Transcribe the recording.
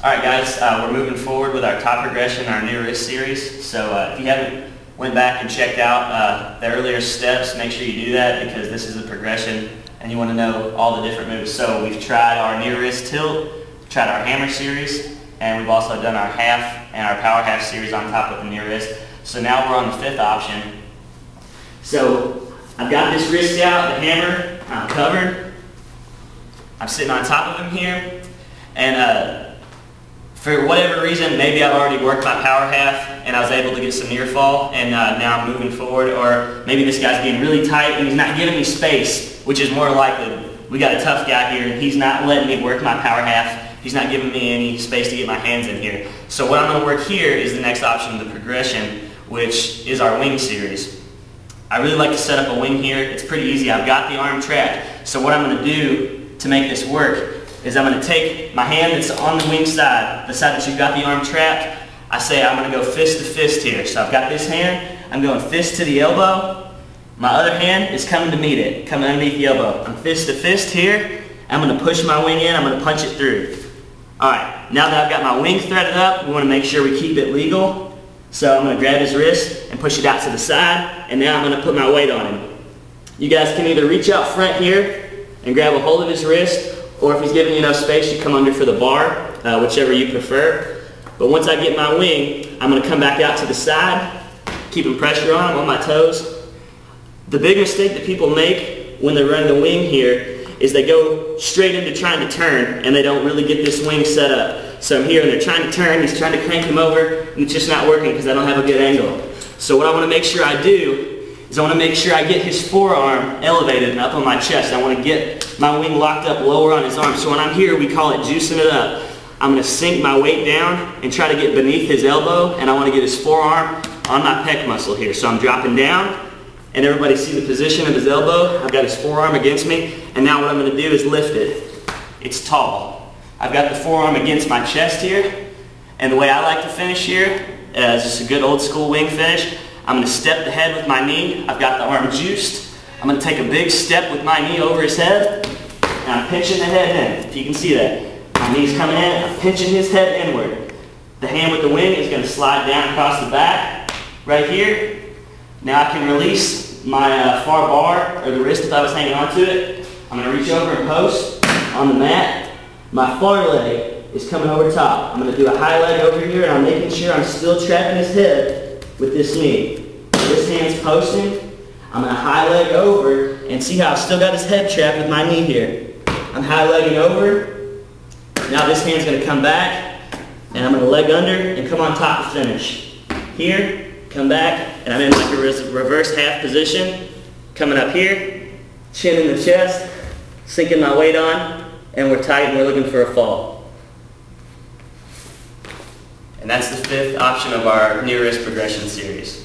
Alright guys, we're moving forward with our top progression, our new wrist series. So if you haven't went back and checked out the earlier steps, make sure you do that because this is a progression and you want to know all the different moves. So we've tried our near wrist tilt, tried our hammer series, and we've also done our half and our power half series on top of the near wrist. So now we're on the fifth option. So I've got this wrist out, the hammer, I'm covered. I'm sitting on top of him here, and for whatever reason, maybe I've already worked my power half and I was able to get some near fall, and now I'm moving forward, or maybe this guy's being really tight and he's not giving me space, which is more likely. We got a tough guy here and he's not letting me work my power half. He's not giving me any space to get my hands in here. So what I'm going to work here is the next option, the progression, which is our wing series. I really like to set up a wing here. It's pretty easy. I've got the arm tracked. So what I'm going to do to make this work is I'm going to take my hand that's on the wing side, the side that you've got the arm trapped. I say I'm going to go fist to fist here. So I've got this hand, I'm going fist to the elbow. My other hand is coming to meet it, coming underneath the elbow. I'm fist to fist here. I'm going to push my wing in, I'm going to punch it through. Alright, now that I've got my wing threaded up, we want to make sure we keep it legal. So I'm going to grab his wrist and push it out to the side, and now I'm going to put my weight on him. You guys can either reach out front here and grab a hold of his wrist, or if he's giving you enough space, you come under for the bar, whichever you prefer. But once I get my wing, I'm going to come back out to the side, keeping pressure on him on my toes. The big mistake that people make when they're running the wing here is they go straight into trying to turn, and they don't really get this wing set up. So I'm here and they're trying to turn, he's trying to crank him over, and it's just not working because I don't have a good angle. So what I want to make sure I do is I want to make sure I get his forearm elevated and up on my chest. I want to get my wing locked up lower on his arm. So when I'm here, we call it juicing it up. I'm going to sink my weight down and try to get beneath his elbow, and I want to get his forearm on my pec muscle here. So I'm dropping down, and everybody see the position of his elbow. I've got his forearm against me, and now what I'm going to do is lift it. It's tall. I've got the forearm against my chest here, and the way I like to finish here is just a good old school wing finish. I'm going to step the head with my knee. I've got the arm juiced. I'm going to take a big step with my knee over his head, and I'm pinching the head in, if you can see that. My knee's coming in, I'm pinching his head inward. The hand with the wing is going to slide down across the back, right here. Now I can release my far bar, or the wrist if I was hanging onto it. I'm going to reach over and post on the mat. My far leg is coming over top. I'm going to do a high leg over here, and I'm making sure I'm still trapping his head with this knee. This hand's posting. I'm going to high leg over, and see how I've still got his head trapped with my knee here. I'm high legging over. Now this hand's going to come back, and I'm going to leg under and come on top to finish. Here, come back, and I'm in like a reverse half position. Coming up here, chin in the chest, sinking my weight on, and we're tight and we're looking for a fall. And that's the fifth option of our near wrist progression series.